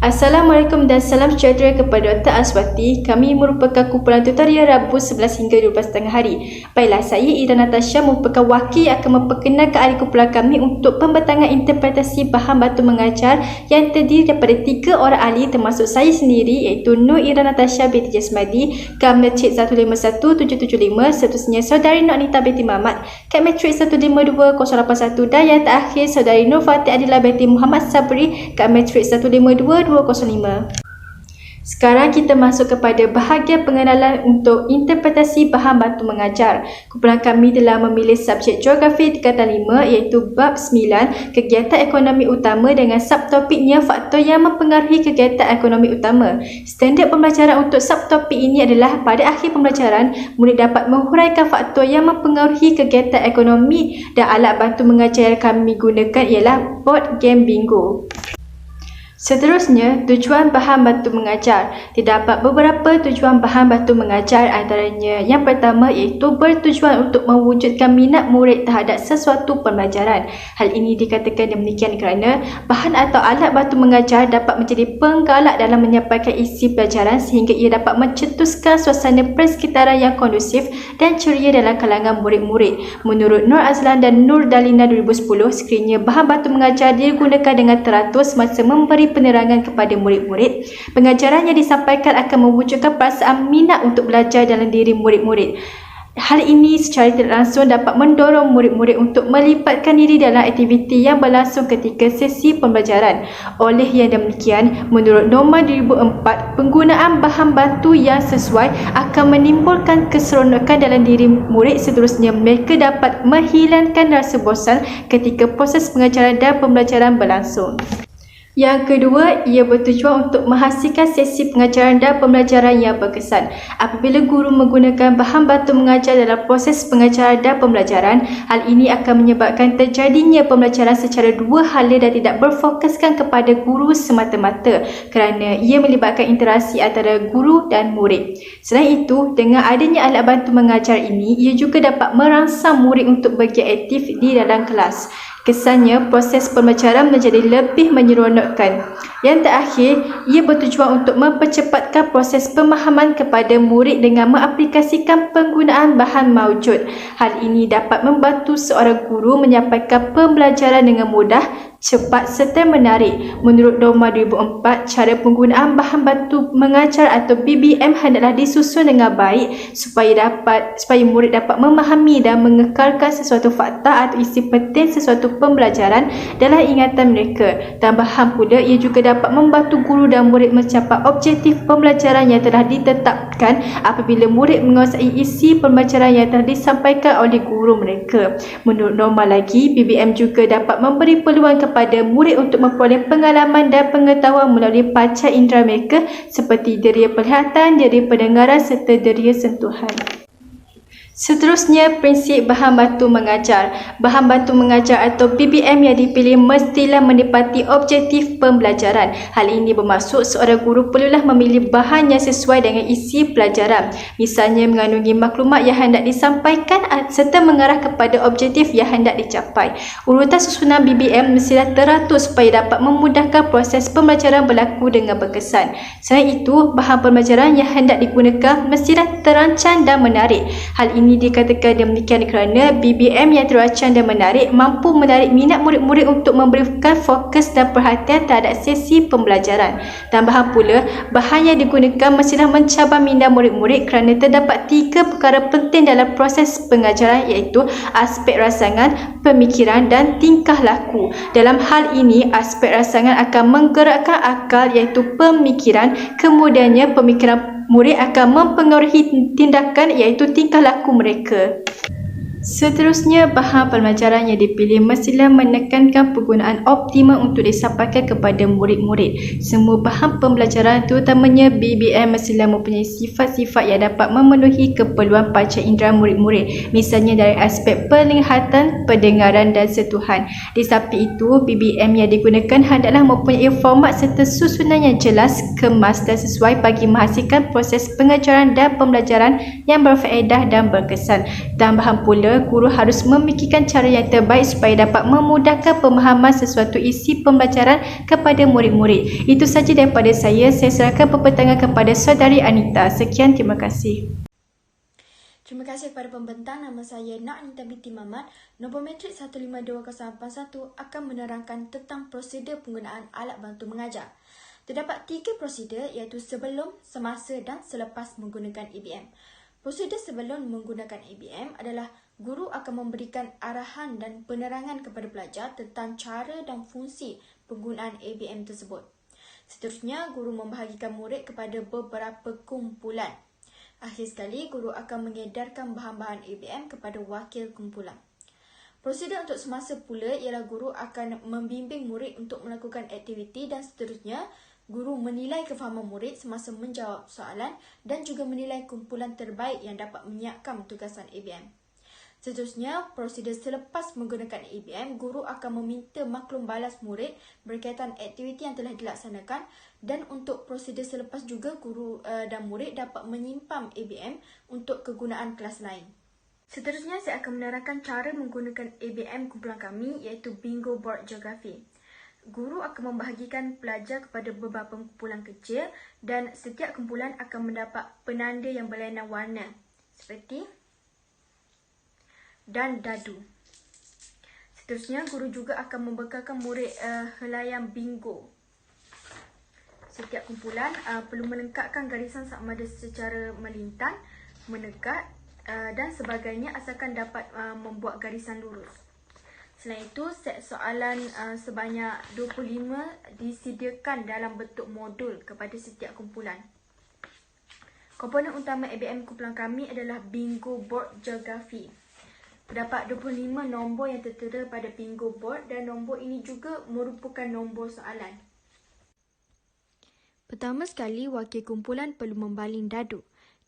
Assalamualaikum dan salam sejahtera kepada Dr. Aswati. Kami merupakan kumpulan tutorial Rabu 11 hingga 12 tengah hari. Baiklah, saya Ira Natasha merupakan wakil yang akan memperkenalkan ahli kumpulan kami untuk pembentangan interpretasi bahan batu mengajar yang terdiri daripada 3 orang ahli termasuk saya sendiri iaitu Nur Ira Natasha binti Jasmadi, kad matrik 151775, seterusnya saudari Nur Anita binti Mamat, kad matrik 152081 dan yang terakhir saudari Nur Fatih Adila binti Muhammad Sabri, kad matrik 152205. Sekarang kita masuk kepada bahagian pengenalan untuk interpretasi bahan batu mengajar. Kumpulan kami telah memilih subjek geografi tingkatan 5 iaitu bab 9 kegiatan ekonomi utama dengan subtopiknya faktor yang mempengaruhi kegiatan ekonomi utama. Standard pembelajaran untuk subtopik ini adalah pada akhir pembelajaran murid dapat menghuraikan faktor yang mempengaruhi kegiatan ekonomi dan alat bantu mengajar yang kami gunakan ialah board game bingo. Seterusnya, tujuan bahan batu mengajar. Terdapat beberapa tujuan bahan batu mengajar, antaranya yang pertama iaitu bertujuan untuk mewujudkan minat murid terhadap sesuatu pembelajaran. Hal ini dikatakan demikian kerana bahan atau alat batu mengajar dapat menjadi penggalak dalam menyampaikan isi pelajaran sehingga ia dapat mencetuskan suasana persekitaran yang kondusif dan ceria dalam kalangan murid-murid. Menurut Nur Azlan dan Nur Dalina 2010, sekiranya bahan batu mengajar digunakan dengan teratur semasa memberi penerangan kepada murid-murid, pengajaran yang disampaikan akan mewujudkan perasaan minat untuk belajar dalam diri murid-murid. Hal ini secara tidak langsung dapat mendorong murid-murid untuk melibatkan diri dalam aktiviti yang berlangsung ketika sesi pembelajaran. Oleh yang demikian, menurut norma 2004, penggunaan bahan batu yang sesuai akan menimbulkan keseronokan dalam diri murid. Seterusnya, mereka dapat menghilangkan rasa bosan ketika proses pengajaran dan pembelajaran berlangsung. Yang kedua, ia bertujuan untuk menghasilkan sesi pengajaran dan pembelajaran yang berkesan. Apabila guru menggunakan bahan batu mengajar dalam proses pengajaran dan pembelajaran, hal ini akan menyebabkan terjadinya pembelajaran secara dua hala dan tidak berfokuskan kepada guru semata-mata kerana ia melibatkan interaksi antara guru dan murid. Selain itu, dengan adanya alat bantu mengajar ini, ia juga dapat merangsang murid untuk bergiat aktif di dalam kelas. Kesannya, proses pembelajaran menjadi lebih menyeronokkan. Yang terakhir, ia bertujuan untuk mempercepatkan proses pemahaman kepada murid dengan mengaplikasikan penggunaan bahan maujud. Hal ini dapat membantu seorang guru menyampaikan pembelajaran dengan mudah, cepat serta menarik. Menurut norma 2004, cara penggunaan bahan batu mengajar atau BBM hendaklah disusun dengan baik supaya murid dapat memahami dan mengekalkan sesuatu fakta atau isi penting sesuatu pembelajaran dalam ingatan mereka. Tambahan pula, ia juga dapat membantu guru dan murid mencapai objektif pembelajaran yang telah ditetapkan apabila murid menguasai isi pembelajaran yang telah disampaikan oleh guru mereka. Menurut norma lagi, BBM juga dapat memberi peluang kepada murid untuk memperoleh pengalaman dan pengetahuan melalui panca indera mereka seperti deria penglihatan, deria pendengaran serta deria sentuhan. Seterusnya, prinsip bahan batu mengajar. Bahan batu mengajar atau BBM yang dipilih mestilah menepati objektif pembelajaran. Hal ini bermaksud seorang guru perlulah memilih bahan yang sesuai dengan isi pelajaran. Misalnya, mengandungi maklumat yang hendak disampaikan serta mengarah kepada objektif yang hendak dicapai. Urutan susunan BBM mestilah teratur supaya dapat memudahkan proses pembelajaran berlaku dengan berkesan. Selain itu, bahan pembelajaran yang hendak digunakan mestilah terancang dan menarik. Hal ini dikatakan demikian kerana BBM yang terancang dan menarik mampu menarik minat murid-murid untuk memberikan fokus dan perhatian terhadap sesi pembelajaran. Tambahan pula, bahan yang digunakan mestilah mencabar minda murid-murid kerana terdapat 3 perkara penting dalam proses pengajaran iaitu aspek rasangan, pemikiran dan tingkah laku. Dalam hal ini, aspek rasangan akan menggerakkan akal iaitu pemikiran, kemudiannya pemikiran murid akan mempengaruhi tindakan iaitu tingkah laku mereka. Seterusnya, bahan pembelajaran yang dipilih mestilah menekankan penggunaan optimal untuk disampaikan kepada murid-murid. Semua bahan pembelajaran terutamanya BBM mestilah mempunyai sifat-sifat yang dapat memenuhi keperluan panca indera murid-murid. Misalnya dari aspek penglihatan, pendengaran dan sentuhan. Di samping itu, BBM yang digunakan hendaklah mempunyai format serta susunan yang jelas, kemas dan sesuai bagi menghasilkan proses pengajaran dan pembelajaran yang berfaedah dan berkesan. Tambahan pula, guru harus memikirkan cara yang terbaik supaya dapat memudahkan pemahaman sesuatu isi pembelajaran kepada murid-murid. Itu sahaja daripada saya serahkan pembentangan kepada saudari Anita. Sekian, terima kasih. Terima kasih kepada pembentang. Nama saya Nak Anita binti Mamat. Nombor matrik 152081 akan menerangkan tentang prosedur penggunaan alat bantu mengajar. Terdapat 3 prosedur iaitu sebelum, semasa dan selepas menggunakan ABM. Prosedur sebelum menggunakan ABM adalah guru akan memberikan arahan dan penerangan kepada pelajar tentang cara dan fungsi penggunaan ABM tersebut. Seterusnya, guru membahagikan murid kepada beberapa kumpulan. Akhir sekali, guru akan mengedarkan bahan-bahan ABM kepada wakil kumpulan. Prosedur untuk semasa pula ialah guru akan membimbing murid untuk melakukan aktiviti dan seterusnya, guru menilai kefahaman murid semasa menjawab soalan dan juga menilai kumpulan terbaik yang dapat menyiapkan tugasan ABM. Seterusnya, prosedur selepas menggunakan ABM, guru akan meminta maklum balas murid berkaitan aktiviti yang telah dilaksanakan dan untuk prosedur selepas juga guru dan murid dapat menyimpan ABM untuk kegunaan kelas lain. Seterusnya, saya akan menerangkan cara menggunakan ABM kumpulan kami iaitu Bingo Board Geografi. Guru akan membahagikan pelajar kepada beberapa kumpulan kecil dan setiap kumpulan akan mendapat penanda yang berlainan warna seperti dan dadu. Seterusnya, guru juga akan membekalkan murid helaian bingo. Setiap kumpulan perlu melengkapkan garisan sama ada secara melintang, menegat dan sebagainya asalkan dapat membuat garisan lurus. Selain itu, set soalan sebanyak 25 disediakan dalam bentuk modul kepada setiap kumpulan. Komponen utama ABM kumpulan kami adalah Bingo Board Geografi. Terdapat 25 nombor yang tertera pada bingo board dan nombor ini juga merupakan nombor soalan. Pertama sekali, wakil kumpulan perlu membaling dadu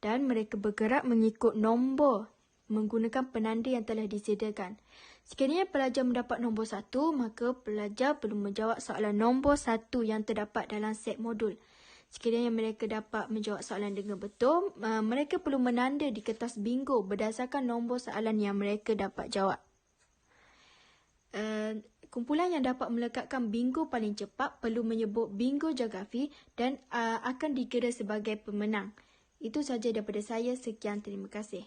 dan mereka bergerak mengikut nombor menggunakan penanda yang telah disediakan. Sekiranya pelajar mendapat nombor 1, maka pelajar perlu menjawab soalan nombor 1 yang terdapat dalam set modul. Sekiranya mereka dapat menjawab soalan dengan betul, mereka perlu menanda di kertas bingo berdasarkan nombor soalan yang mereka dapat jawab. Kumpulan yang dapat melekatkan bingo paling cepat perlu menyebut bingo geografi dan akan dikira sebagai pemenang. Itu sahaja daripada saya. Sekian, terima kasih.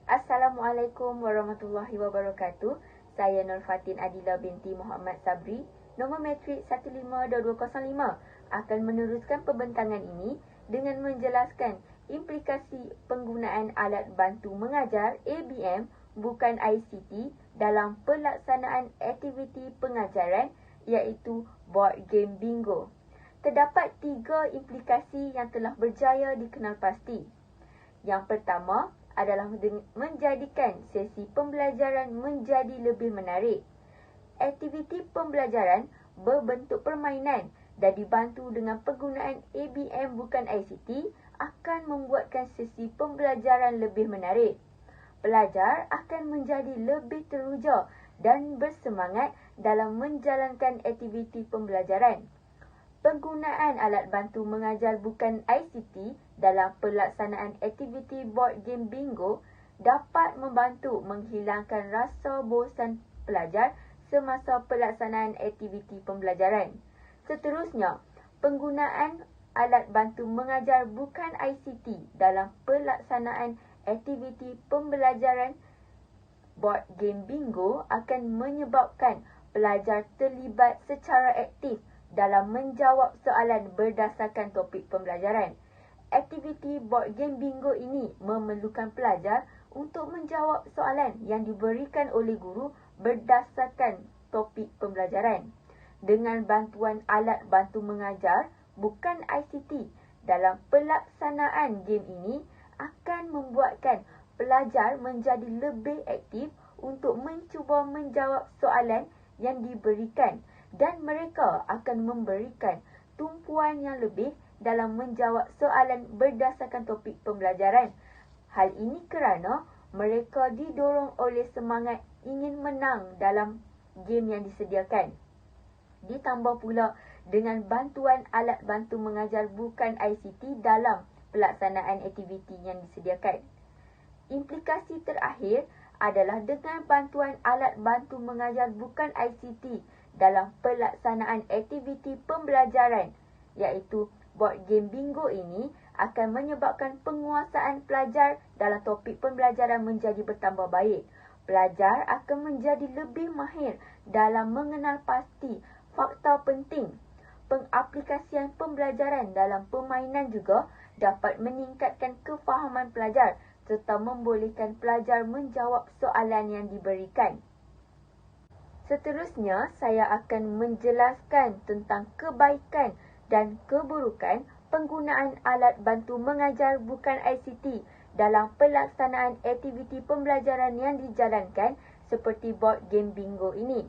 Assalamualaikum warahmatullahi wabarakatuh. Saya Nur Fatin Adila binti Muhammad Sabri, nombor matrik 152205 akan meneruskan pembentangan ini dengan menjelaskan implikasi penggunaan alat bantu mengajar ABM bukan ICT dalam pelaksanaan aktiviti pengajaran iaitu board game bingo. Terdapat 3 implikasi yang telah berjaya dikenal pasti. Yang pertama adalah menjadikan sesi pembelajaran menjadi lebih menarik. Aktiviti pembelajaran berbentuk permainan dan dibantu dengan penggunaan ABM bukan ICT akan membuatkan sesi pembelajaran lebih menarik. Pelajar akan menjadi lebih teruja dan bersemangat dalam menjalankan aktiviti pembelajaran. Penggunaan alat bantu mengajar bukan ICT dalam pelaksanaan aktiviti board game bingo dapat membantu menghilangkan rasa bosan pelajar semasa pelaksanaan aktiviti pembelajaran. Seterusnya, penggunaan alat bantu mengajar bukan ICT dalam pelaksanaan aktiviti pembelajaran board game bingo akan menyebabkan pelajar terlibat secara aktif dalam menjawab soalan berdasarkan topik pembelajaran. Aktiviti board game bingo ini memerlukan pelajar untuk menjawab soalan yang diberikan oleh guru berdasarkan topik pembelajaran. Dengan bantuan alat bantu mengajar bukan ICT dalam pelaksanaan game ini akan membuatkan pelajar menjadi lebih aktif untuk mencuba menjawab soalan yang diberikan dan mereka akan memberikan tumpuan yang lebih dalam menjawab soalan berdasarkan topik pembelajaran. Hal ini kerana mereka didorong oleh semangat ingin menang dalam game yang disediakan. Ditambah pula dengan bantuan alat bantu mengajar bukan ICT dalam pelaksanaan aktiviti yang disediakan. Implikasi terakhir adalah dengan bantuan alat bantu mengajar bukan ICT dalam pelaksanaan aktiviti pembelajaran, iaitu board game bingo ini akan menyebabkan penguasaan pelajar dalam topik pembelajaran menjadi bertambah baik. Pelajar akan menjadi lebih mahir dalam mengenal pasti fakta penting. Pengaplikasian pembelajaran dalam permainan juga dapat meningkatkan kefahaman pelajar serta membolehkan pelajar menjawab soalan yang diberikan. Seterusnya, saya akan menjelaskan tentang kebaikan dan keburukan penggunaan alat bantu mengajar bukan ICT dalam pelaksanaan aktiviti pembelajaran yang dijalankan seperti board game bingo ini.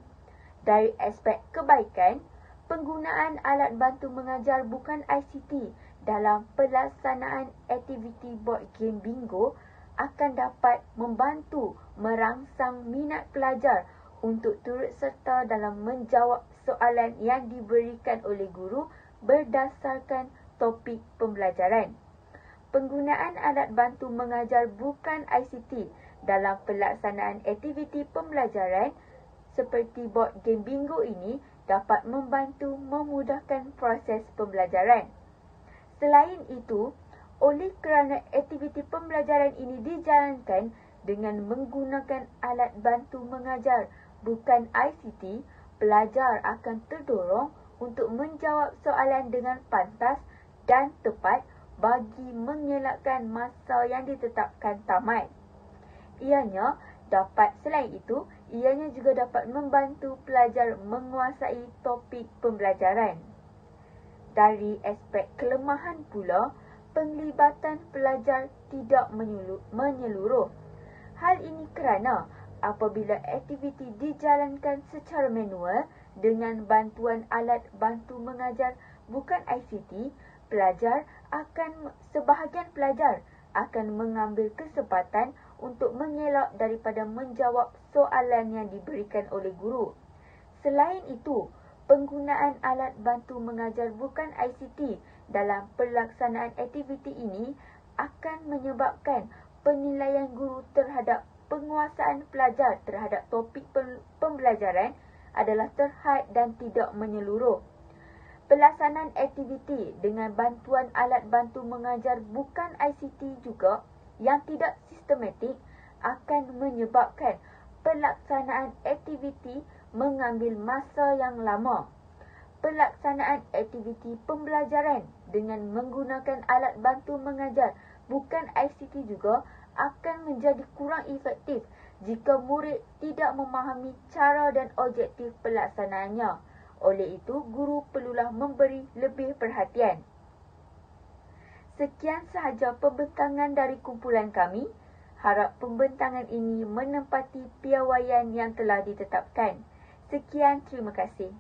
Dari aspek kebaikan, penggunaan alat bantu mengajar bukan ICT dalam pelaksanaan aktiviti board game bingo akan dapat membantu merangsang minat pelajar untuk turut serta dalam menjawab soalan yang diberikan oleh guru berdasarkan topik pembelajaran. Penggunaan alat bantu mengajar bukan ICT dalam pelaksanaan aktiviti pembelajaran seperti board game bingo ini dapat membantu memudahkan proses pembelajaran. Selain itu, oleh kerana aktiviti pembelajaran ini dijalankan dengan menggunakan alat bantu mengajar bukan ICT, pelajar akan terdorong untuk menjawab soalan dengan pantas dan tepat bagi mengelakkan masa yang ditetapkan tamat. Selain itu, ianya juga dapat membantu pelajar menguasai topik pembelajaran. Dari aspek kelemahan pula, penglibatan pelajar tidak menyeluruh. Hal ini kerana apabila aktiviti dijalankan secara manual dengan bantuan alat bantu mengajar bukan ICT, sebahagian pelajar akan mengambil kesempatan untuk mengelak daripada menjawab soalan yang diberikan oleh guru. Selain itu, penggunaan alat bantu mengajar bukan ICT dalam pelaksanaan aktiviti ini akan menyebabkan penilaian guru terhadap penguasaan pelajar terhadap topik pembelajaran adalah terhad dan tidak menyeluruh. Pelaksanaan aktiviti dengan bantuan alat bantu mengajar bukan ICT juga yang tidak sistematik akan menyebabkan pelaksanaan aktiviti mengambil masa yang lama. Pelaksanaan aktiviti pembelajaran dengan menggunakan alat bantu mengajar bukan ICT juga akan menjadi kurang efektif jika murid tidak memahami cara dan objektif pelaksanaannya. Oleh itu, guru perlulah memberi lebih perhatian. Sekian sahaja pembentangan dari kumpulan kami. Harap pembentangan ini menempati piawaian yang telah ditetapkan. Sekian, terima kasih.